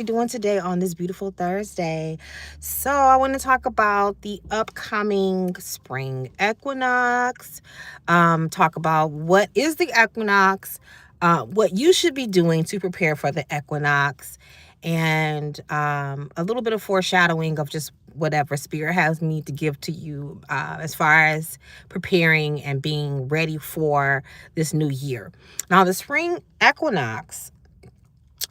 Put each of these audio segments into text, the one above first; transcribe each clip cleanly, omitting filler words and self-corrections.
Doing today on this beautiful Thursday? So, I want to talk about the upcoming spring equinox. Talk about what is the equinox, what you should be doing to prepare for the equinox, and a little bit of foreshadowing of just whatever spirit has me to give to you as far as preparing and being ready for this new year. Now, the spring equinox,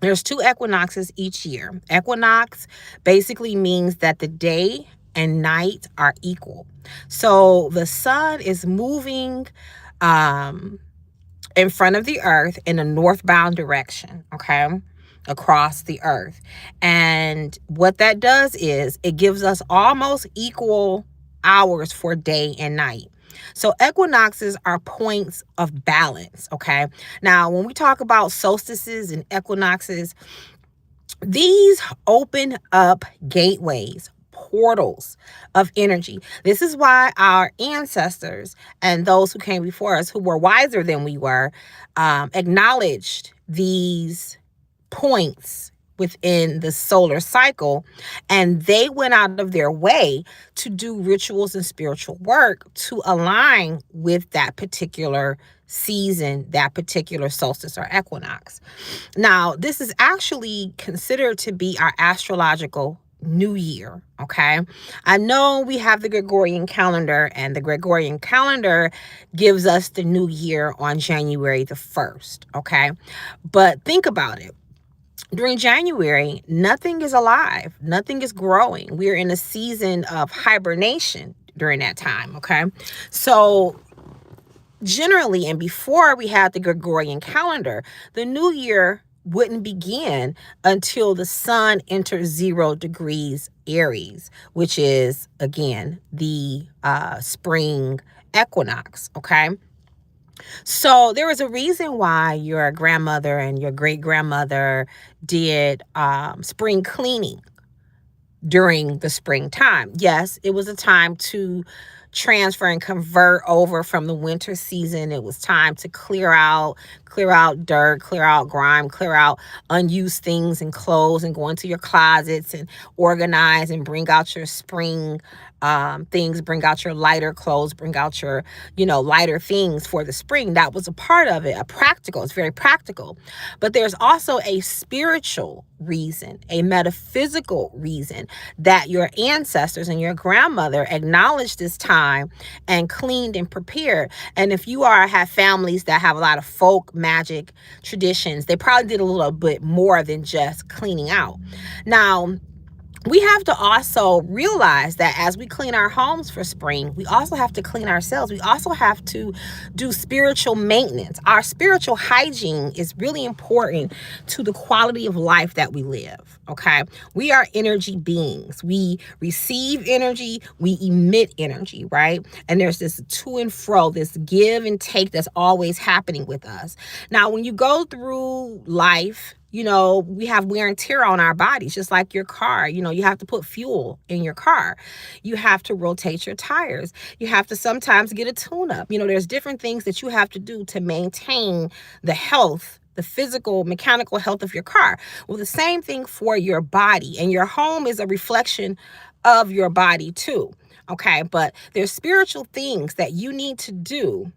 there's two equinoxes each year. Equinox basically means that the day and night are equal. So the sun is moving um, in front of the earth in a northbound direction, okay, across the earth. And what that does is it gives us almost equal hours for day and night. So equinoxes are points of balance, okay? Now, when we talk about solstices and equinoxes, these open up gateways, portals of energy. This is why our ancestors and those who came before us, who were wiser than we were, acknowledged these points within the solar cycle, and they went out of their way to do rituals and spiritual work to align with that particular season, that particular solstice or equinox. Now, this is actually considered to be our astrological new year, okay? I know we have the Gregorian calendar, and the Gregorian calendar gives us the new year on January the 1st, okay? But think about it. During January, nothing is alive, nothing is growing. We're in a season of hibernation during that time, okay? So, generally, and before we had the Gregorian calendar, the new year wouldn't begin until the sun enters 0 degrees Aries, which is, again, the spring equinox, okay? So there was a reason why your grandmother and your great grandmother did spring cleaning during the springtime. Yes, it was a time to transfer and convert over from the winter season. It was time to clear out dirt, clear out grime, clear out unused things and clothes, and go into your closets and organize and bring out your spring things, bring out your lighter clothes, bring out your, lighter things for the spring. That was a part of it, it's very practical. But there's also a spiritual reason, a metaphysical reason that your ancestors and your grandmother acknowledged this time and cleaned and prepared. And if you have families that have a lot of folk magic traditions, they probably did a little bit more than just cleaning out. Now, we have to also realize that as we clean our homes for spring, we also have to clean ourselves. We also have to do spiritual maintenance. Our spiritual hygiene is really important to the quality of life that we live, okay? We are energy beings. We receive energy, we emit energy, right? And there's this to and fro, this give and take that's always happening with us. Now, when you go through life, we have wear and tear on our bodies, just like your car. You have to put fuel in your car. You have to rotate your tires. You have to sometimes get a tune-up. There's different things that you have to do to maintain the health, the physical, mechanical health of your car. Well, the same thing for your body. And your home is a reflection of your body too. Okay, but there's spiritual things that you need to do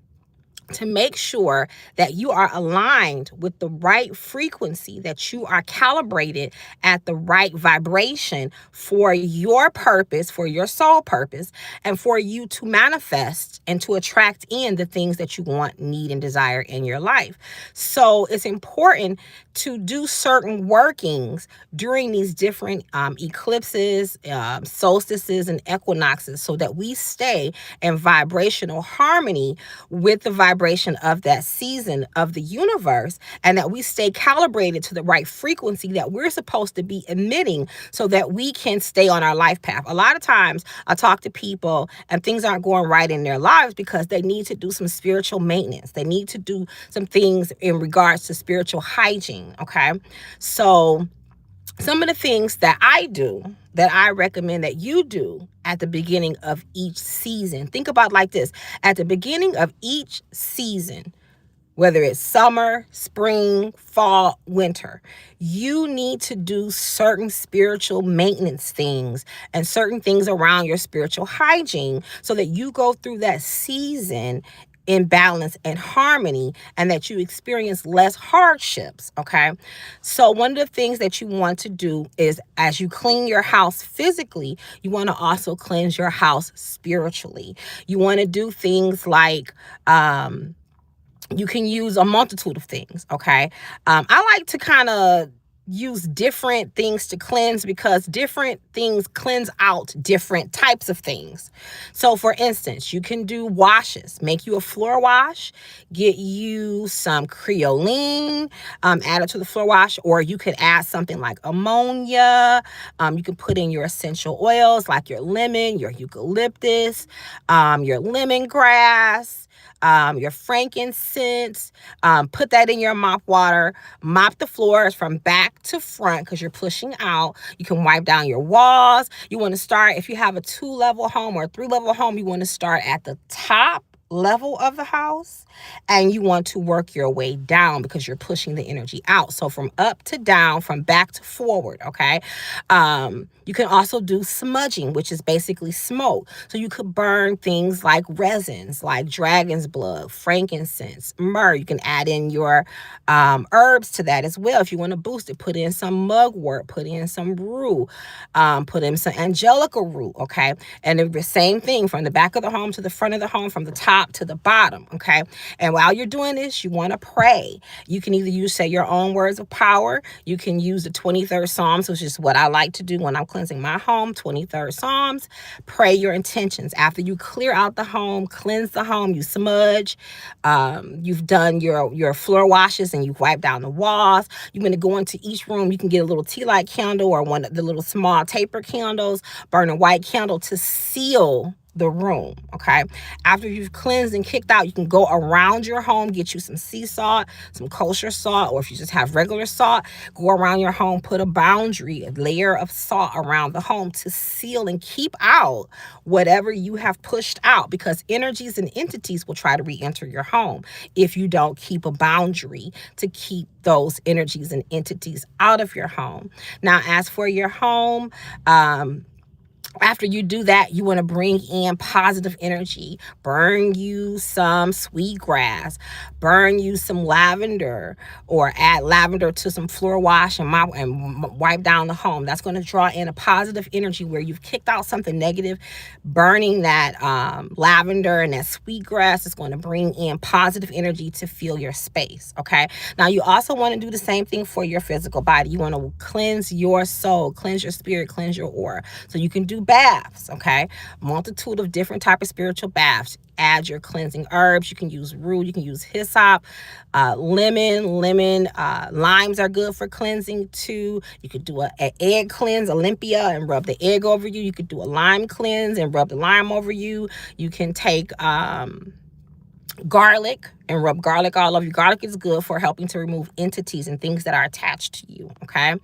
to make sure that you are aligned with the right frequency, that you are calibrated at the right vibration for your purpose, for your soul purpose, and for you to manifest and to attract in the things that you want, need, and desire in your life. So it's important to do certain workings during these different eclipses, solstices, and equinoxes so that we stay in vibrational harmony with the vibration of that season of the universe, and that we stay calibrated to the right frequency that we're supposed to be emitting so that we can stay on our life path. A lot of times I talk to people and things aren't going right in their lives because they need to do some spiritual maintenance. They need to do some things in regards to spiritual hygiene, okay? So some of the things that I do that I recommend that you do at the beginning of each season. Think about it like this. At the beginning of each season, whether it's summer, spring, fall, winter. You need to do certain spiritual maintenance things and certain things around your spiritual hygiene so that you go through that season in balance and harmony, and that you experience less hardships. Okay. So, one of the things that you want to do is, as you clean your house physically, you want to also cleanse your house spiritually. You want to do things like, you can use a multitude of things. Okay. I like to kind of use different things to cleanse because different things cleanse out different types of things. So, for instance, you can do washes. Make you a floor wash, get you some creoline, add it to the floor wash, or you could add something like ammonia. You can put in your essential oils like your lemon, your eucalyptus, your lemongrass, your frankincense. Put that in your mop water. Mop the floors from back to front because you're pushing out. You can wipe down your walls. You want to start, if you have a 2-level home or a 3-level home, you want to start at the top level of the house, and you want to work your way down because you're pushing the energy out. So from up to down, from back to forward. Okay. You can also do smudging, which is basically smoke. So you could burn things like resins, like dragon's blood, frankincense, myrrh. You can add in your herbs to that as well. If you want to boost it, put in some mugwort, put in some rue, put in some angelica root. Okay. And the same thing from the back of the home to the front of the home, from the top to the bottom. Okay. And while you're doing this, you want to pray. You can either say your own words of power. You can use the 23rd Psalms, which is what I like to do when I'm cleansing my home. 23rd Psalms. Pray your intentions. After you clear out the home, cleanse the home, you smudge, you've done your floor washes and you've wiped down the walls. You're going to go into each room. You can get a little tea light candle or one of the little small taper candles, burn a white candle to seal the room. Okay. After you've cleansed and kicked out, you can go around your home, get you some sea salt, some kosher salt, or if you just have regular salt, go around your home, put a boundary, a layer of salt around the home to seal and keep out whatever you have pushed out, because energies and entities will try to re-enter your home if you don't keep a boundary to keep those energies and entities out of your home. Now, as for your home, after you do that, you want to bring in positive energy. Burn you some sweetgrass. Burn you some lavender, or add lavender to some floor wash and mop and wipe down the home. That's going to draw in a positive energy where you've kicked out something negative. Burning that lavender and that sweetgrass is going to bring in positive energy to fill your space. Okay. Now, you also want to do the same thing for your physical body. You want to cleanse your soul, cleanse your spirit, cleanse your aura. So you can do baths. Okay. Multitude of different type of spiritual baths. Add your cleansing herbs. You can use rue. You can use hyssop, lemon. Limes are good for cleansing too. You could do an egg cleanse, Olympia, and rub the egg over you. You could do a lime cleanse and rub the lime over you. You can take garlic and rub garlic all over you. Garlic is good for helping to remove entities and things that are attached to you. Okay.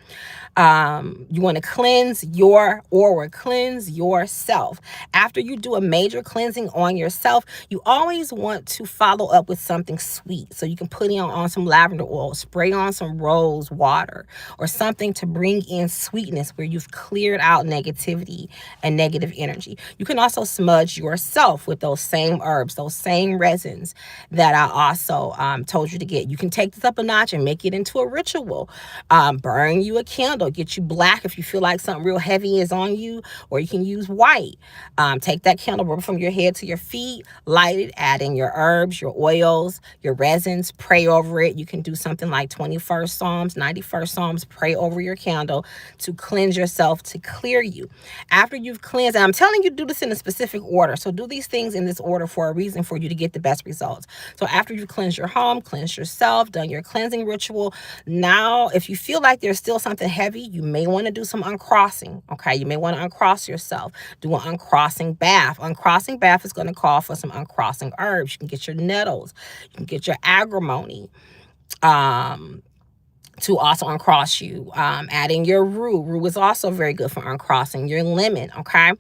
You want to cleanse your aura, cleanse yourself. After you do a major cleansing on yourself, you always want to follow up with something sweet. So you can put on some lavender oil, spray on some rose water, or something to bring in sweetness where you've cleared out negativity and negative energy. You can also smudge yourself with those same herbs, those same resins that I also told you to get. You can take this up a notch and make it into a ritual. Burn you a candle, get you black if you feel like something real heavy is on you, or you can use white. Take that candle, rub it from your head to your feet, light it, add in your herbs, your oils, your resins, pray over it. You can do something like 21st Psalms, 91st Psalms, pray over your candle to cleanse yourself, to clear you. After you've cleansed, and I'm telling you to do this in a specific order, so do these things in this order for a reason, for you to get the best results. So after you've cleansed your home, cleansed yourself, done your cleansing ritual, now if you feel like there's still something heavy, you may want to do some uncrossing. Okay, you may want to uncross yourself. Do an uncrossing bath. Uncrossing bath is going to call for some uncrossing herbs. You can get your nettles. You can get your agrimony. to also uncross you. Adding your rue. Rue is also very good for uncrossing. Your lemon, okay?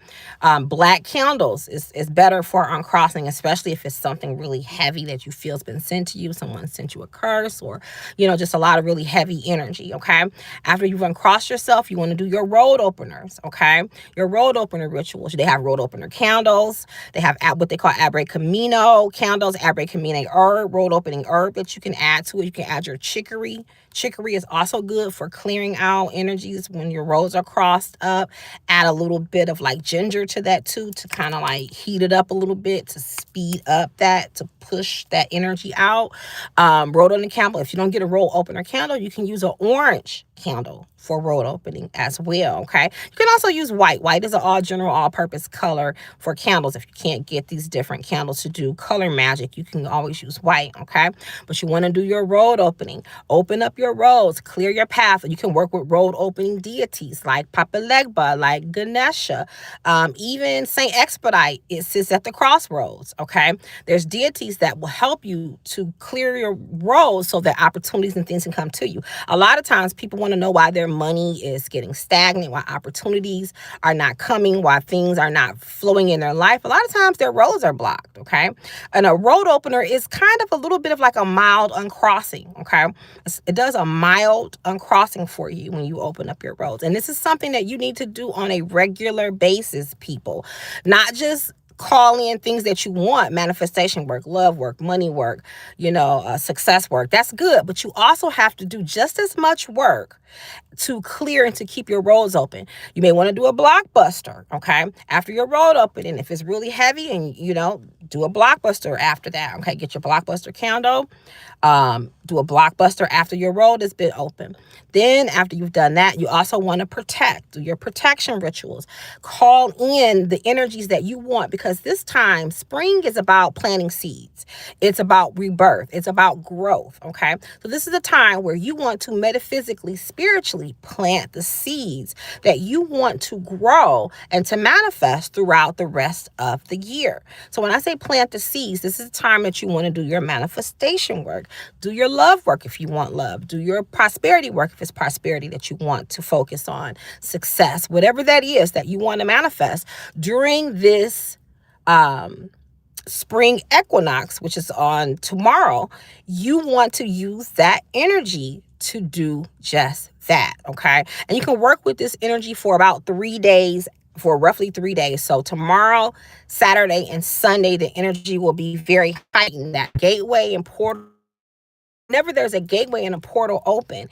Black candles is better for uncrossing, especially if it's something really heavy that you feel has been sent to you. Someone sent you a curse, or, just a lot of really heavy energy, okay? After you've uncrossed yourself, you want to do your road openers, okay? Your road opener rituals. They have road opener candles. They have what they call Abre Camino candles, Abre Camino herb, road opening herb that you can add to it. You can add your chicory. Chicory is also good for clearing out energies when your roads are crossed up. Add a little bit of like ginger to that too, to kind of like heat it up a little bit, to speed up that, to push that energy out. Road opening candle. If you don't get a road opener candle, you can use an orange candle for road opening as well, okay? You can also use white. White is an all general, all-purpose color for candles. If you can't get these different candles to do color magic, you can always use white, okay? But you want to do your road opening. Open up your roads, clear your path. You can work with road opening deities like Papa Legba, like Ganesha, even Saint Expedite. It sits at the crossroads, okay? There's deities that will help you to clear your roads so that opportunities and things can come to you. A lot of times people want to know why their money is getting stagnant, why opportunities are not coming, why things are not flowing in their life. A lot of times their roads are blocked, okay? And a road opener is kind of a little bit of like a mild uncrossing, okay? It does a mild uncrossing for you when you open up your roads. And this is something that you need to do on a regular basis, people. Not just call in things that you want, manifestation work, love work, money work, success work. That's good. But you also have to do just as much work to clear and to keep your roads open. You may want to do a blockbuster, okay? After your road opening, if it's really heavy, and do a blockbuster after that, okay? Get your blockbuster candle. Do a blockbuster after your road has been open. Then after you've done that, you also want to do your protection rituals. Call in the energies that you want, because this time, spring is about planting seeds. It's about rebirth. It's about growth, okay? So this is a time where you want to metaphysically, spiritually plant the seeds that you want to grow and to manifest throughout the rest of the year. So when I say plant the seeds, this is the time that you want to do your manifestation work. Do your love work if you want love. Do your prosperity work if it's prosperity that you want to focus on. Success, whatever that is that you want to manifest during this spring equinox, which is on tomorrow, you want to use that energy to do just that, okay? And you can work with this energy for about 3 days, for roughly 3 days. So tomorrow, Saturday, and Sunday, the energy will be very heightened. That gateway and portal, whenever there's a gateway and a portal open,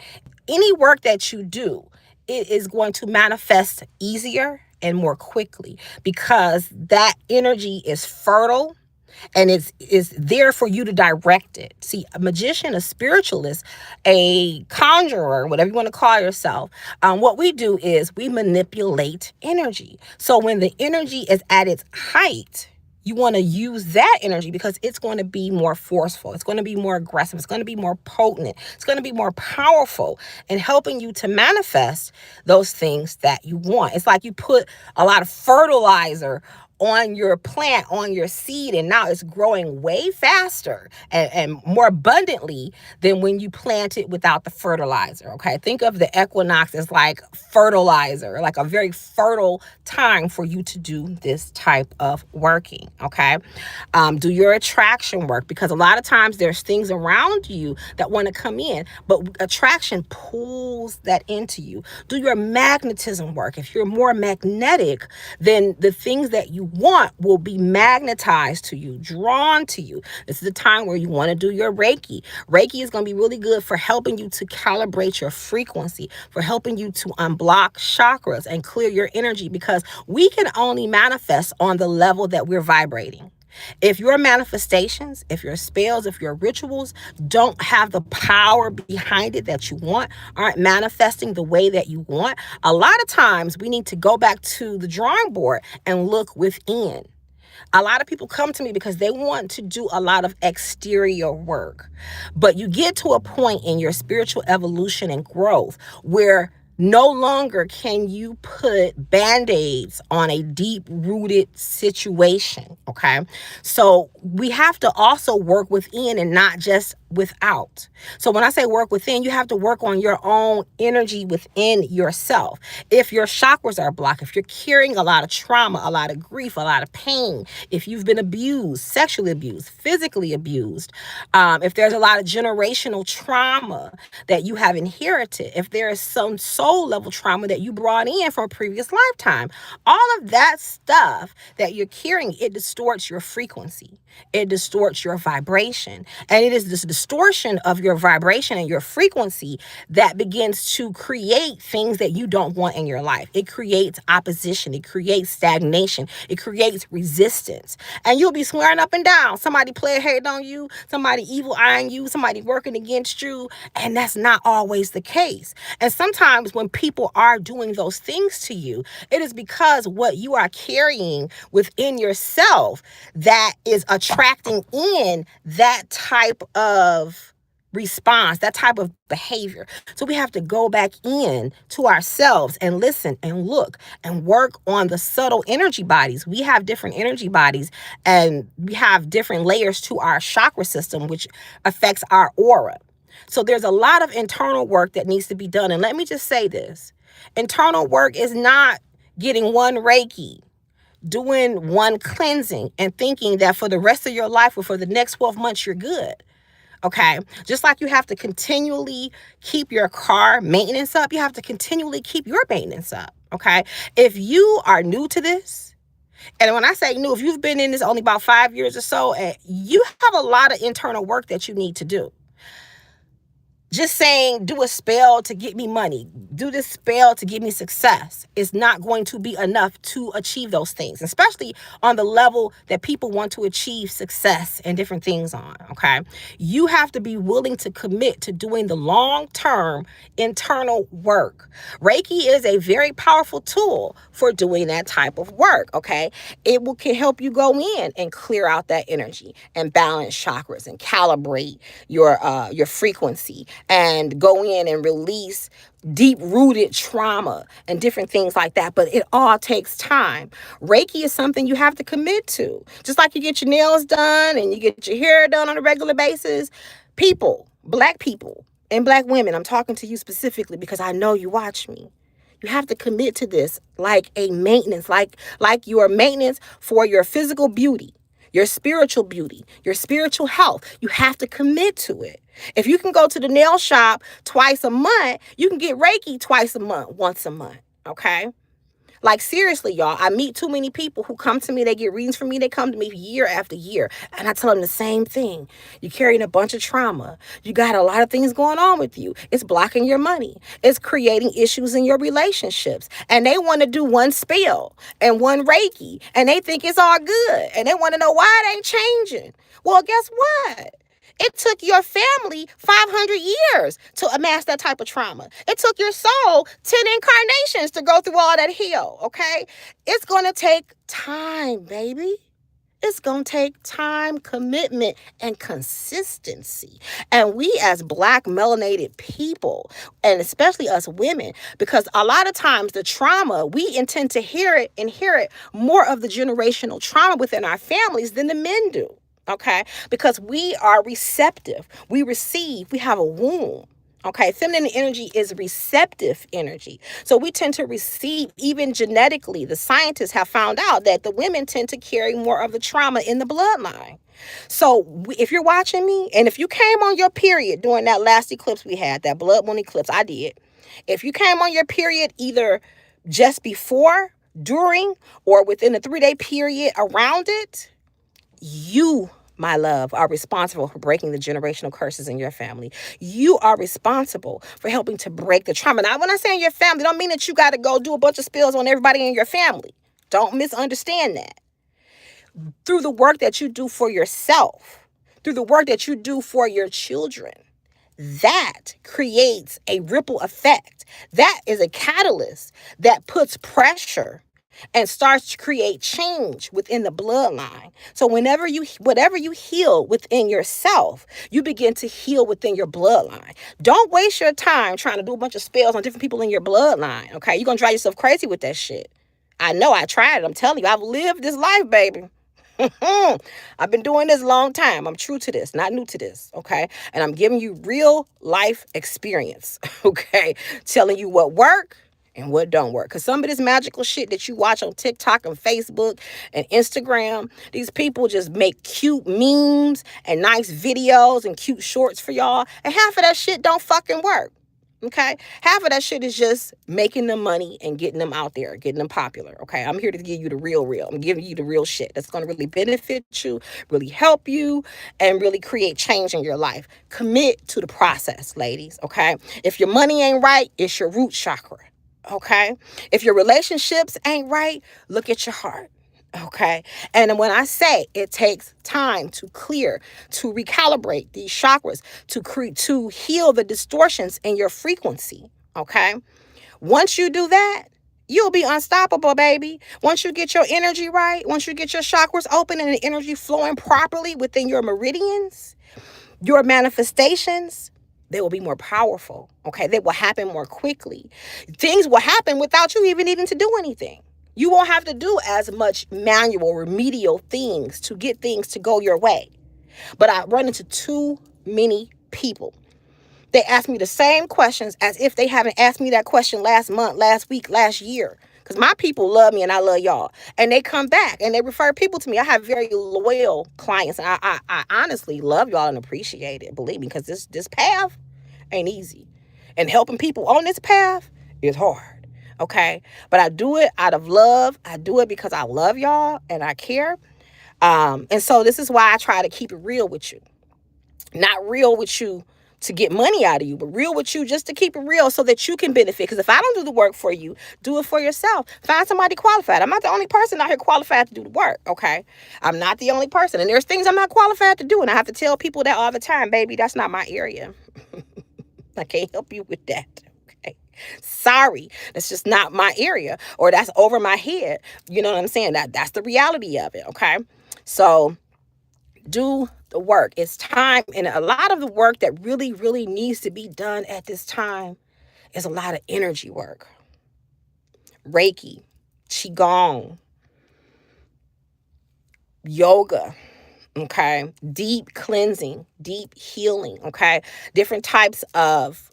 any work that you do, it is going to manifest easier and more quickly, because that energy is fertile and it's there for you to direct it. See, a magician, a spiritualist, a conjurer, whatever you want to call yourself, what we do is we manipulate energy. So when the energy is at its height, you want to use that energy because it's going to be more forceful. It's going to be more aggressive. It's going to be more potent. It's going to be more powerful in helping you to manifest those things that you want. It's like you put a lot of fertilizer on your plant, on your seed, and now it's growing way faster and more abundantly than when you plant it without the fertilizer, okay? Think of the equinox as like fertilizer, like a very fertile time for you to do this type of working, okay? Do your attraction work, because a lot of times there's things around you that want to come in, but attraction pulls that into you. Do your magnetism work. If you're more magnetic, then the things that you want will be magnetized to you, drawn to you. This is the time where you want to do your Reiki. Reiki is going to be really good for helping you to calibrate your frequency, for helping you to unblock chakras and clear your energy, because we can only manifest on the level that we're vibrating. If your manifestations, if your spells, if your rituals don't have the power behind it that you want, aren't manifesting the way that you want, a lot of times we need to go back to the drawing board and look within. A lot of people come to me because they want to do a lot of exterior work. But you get to a point in your spiritual evolution and growth where no longer can you put band-aids on a deep-rooted situation, okay? So we have to also work within and not just without. So when I say work within, you have to work on your own energy within yourself. If your chakras are blocked, if you're carrying a lot of trauma, a lot of grief, a lot of pain, if you've been abused, sexually abused, physically abused, if there's a lot of generational trauma that you have inherited, if there is some soul level trauma that you brought in from a previous lifetime, all of that stuff that you're carrying, it distorts your frequency. It distorts your vibration. And it is this distortion of your vibration and your frequency that begins to create things that you don't want in your life. It creates opposition. It creates stagnation. It creates resistance. And you'll be swearing up and down. Somebody play a hate on you. Somebody evil eyeing you. Somebody working against you. And that's not always the case. And sometimes when people are doing those things to you, it is because what you are carrying within yourself that is attracting in that type of response, that type of behavior. So we have to go back in to ourselves and listen and look and work on the subtle energy bodies. We have different energy bodies and we have different layers to our chakra system, which affects our aura. So there's a lot of internal work that needs to be done. And let me just say this. Internal work is not getting one Reiki, doing one cleansing, and thinking that for the rest of your life or for the next 12 months, you're good. Okay. Just like you have to continually keep your car maintenance up, you have to continually keep your maintenance up. Okay. If you are new to this, and when I say new, if you've been in this only about 5 years or so, you have a lot of internal work that you need to do. Just saying, do a spell to get me money, do this spell to give me success is not going to be enough to achieve those things, especially on the level that people want to achieve success and different things on, okay? You have to be willing to commit to doing the long-term internal work. Reiki is a very powerful tool for doing that type of work, okay? Can help you go in and clear out that energy and balance chakras and calibrate your frequency and go in and release deep-rooted trauma and different things like that. But it all takes time. Reiki is something you have to commit to. Just like you get your nails done and you get your hair done on a regular basis. People, Black people and Black women, I'm talking to you specifically because I know you watch me. You have to commit to this like a maintenance, like your maintenance for your physical beauty, your spiritual beauty, your spiritual health. You have to commit to it. If you can go to the nail shop twice a month, you can get Reiki twice a month, once a month, okay? Like, seriously, y'all, I meet too many people who come to me, they get readings from me, they come to me year after year, and I tell them the same thing. You're carrying a bunch of trauma. You got a lot of things going on with you. It's blocking your money. It's creating issues in your relationships. And they want to do one spell and one Reiki, and they think it's all good, and they want to know why it ain't changing. Well, guess what? It took your family 500 years to amass that type of trauma. It took your soul 10 incarnations to go through all that hell, okay? It's going to take time, baby. It's going to take time, commitment, and consistency. And we as Black melanated people, and especially us women, because a lot of times the trauma, we intend to inherit more of the generational trauma within our families than the men do. Okay, because we are receptive. We receive. We have a womb. Okay, feminine energy is receptive energy. So we tend to receive, even genetically. The scientists have found out that the women tend to carry more of the trauma in the bloodline. So if you're watching me, and if you came on your period during that last eclipse we had, that blood moon eclipse, I did. If you came on your period either just before, during, or within a 3-day period around it, you, my love, are responsible for breaking the generational curses in your family. You are responsible for helping to break the trauma. Now, when I say in your family, don't mean that you got to go do a bunch of spells on everybody in your family. Don't misunderstand that. Through the work that you do for yourself, through the work that you do for your children, that creates a ripple effect. That is a catalyst that puts pressure and starts to create change within the bloodline. So whatever you heal within yourself, you begin to heal within your bloodline. Don't waste your time trying to do a bunch of spells on different people in your bloodline, okay? You're going to drive yourself crazy with that shit. I know, I tried it. I'm telling you, I've lived this life, baby. I've been doing this a long time. I'm true to this, not new to this, okay? And I'm giving you real life experience, okay? Telling you what work and what don't work. Because some of this magical shit that you watch on TikTok and Facebook and Instagram, these people just make cute memes and nice videos and cute shorts for y'all. And half of that shit don't fucking work. Okay. Half of that shit is just making them money and getting them out there, getting them popular. Okay. I'm here to give you the real. I'm giving you the real shit that's going to really benefit you, really help you, and really create change in your life. Commit to the process, ladies. Okay. If your money ain't right, it's your root chakra. Okay. If your relationships ain't right, look at your heart. Okay. And when I say it takes time to clear, to recalibrate these chakras, to heal the distortions in your frequency. Okay. Once you do that, you'll be unstoppable, baby. Once you get your energy right, once you get your chakras open and the energy flowing properly within your meridians, your manifestations, they will be more powerful. Okay. They will happen more quickly. Things will happen without you even needing to do anything. You won't have to do as much manual remedial things to get things to go your way. But I run into too many people. They ask me the same questions as if they haven't asked me that question last month, last week, last year. Because my people love me and I love y'all. And they come back and they refer people to me. I have very loyal clients. And I honestly love y'all and appreciate it. Believe me, because this path ain't easy. And helping people on this path is hard. Okay. But I do it out of love. I do it because I love y'all and I care. And so this is why I try to keep it real with you. Not real with you to get money out of you, but real with you just to keep it real so that you can benefit. Because if I don't do the work for you, do it for yourself. Find somebody qualified. I'm not the only person out here qualified to do the work, okay? I'm not the only person. And there's things I'm not qualified to do. And I have to tell people that all the time, baby, that's not my area. I can't help you with that. Okay. Sorry. That's just not my area. Or that's over my head. You know what I'm saying? That's the reality of it. Okay. So do the work. It's time. And a lot of the work that really, really needs to be done at this time is a lot of energy work. Reiki, Qigong, yoga, okay, deep cleansing, deep healing, okay, different types of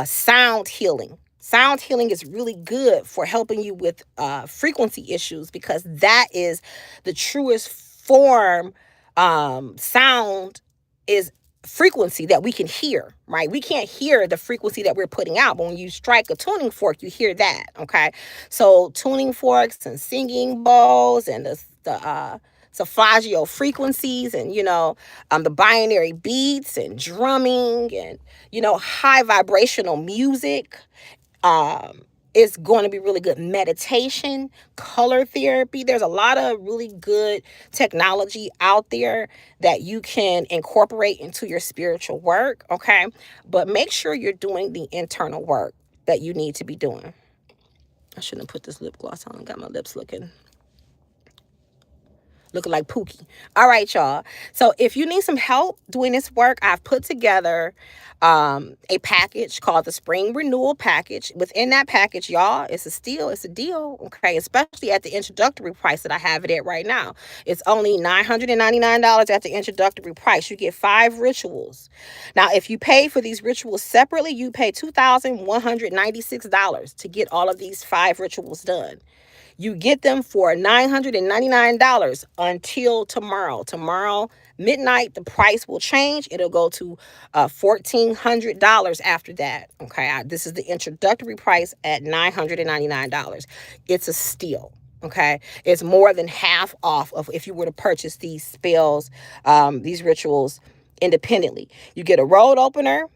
sound healing. Sound healing is really good for helping you with frequency issues because that is the truest form. Sound is frequency that we can hear, right? We can't hear the frequency that we're putting out, but when you strike a tuning fork, you hear that, okay? So tuning forks and singing bowls and the solfeggio frequencies and, the binary beats and drumming and, high vibrational music, is going to be really good. Meditation, color therapy. There's a lot of really good technology out there that you can incorporate into your spiritual work, okay? But make sure you're doing the internal work that you need to be doing. I shouldn't have put this lip gloss on. Got my lips looking like Pookie. All right, y'all. So if you need some help doing this work, I've put together a package called the Spring Renewal Package. Within that package, y'all, it's a steal. It's a deal, okay? Especially at the introductory price that I have it at right now. It's only $999 at the introductory price. You get 5 rituals. Now, if you pay for these rituals separately, you pay $2,196 to get all of these 5 rituals done. You get them for $999 until tomorrow. Tomorrow, midnight, the price will change. It'll go to $1,400 after that. Okay, this is the introductory price at $999. It's a steal. Okay, it's more than half off of if you were to purchase these spells, these rituals independently. You get a road opener.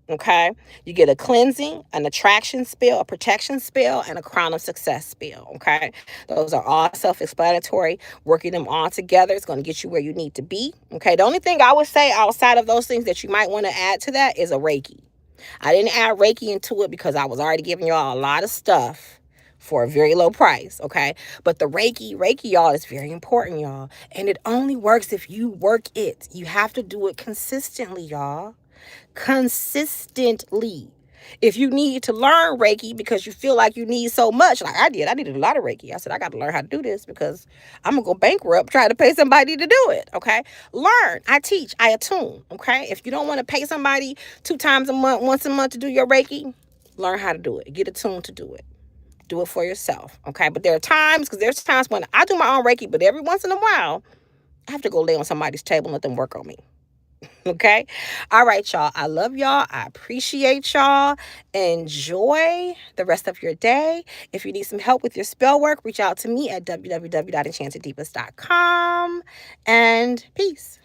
Okay, you get a cleansing, an attraction spell, a protection spell, and a crown of success spell. Okay, those are all self-explanatory. Working them all together is going to get you where you need to be. Okay, the only thing I would say outside of those things that you might want to add to that is a Reiki. I didn't add Reiki into it because I was already giving y'all a lot of stuff for a very low price. Okay, but the Reiki, y'all, is very important, y'all, and it only works if you work it. You have to do it consistently, y'all. Consistently. If you need to learn Reiki because you feel like you need so much, like I needed a lot of Reiki. I said, I got to learn how to do this because I'm going to go bankrupt trying to pay somebody to do it. Okay. Learn. I teach. I attune. Okay. If you don't want to pay somebody 2 times a month, once a month to do your Reiki, learn how to do it. Get attuned to do it. Do it for yourself. Okay. But there are times, because there's times when I do my own Reiki, but every once in a while, I have to go lay on somebody's table and let them work on me. Okay. All right, y'all. I love y'all. I appreciate y'all. Enjoy the rest of your day. If you need some help with your spell work, reach out to me at www.enchanteddeepest.com. And peace.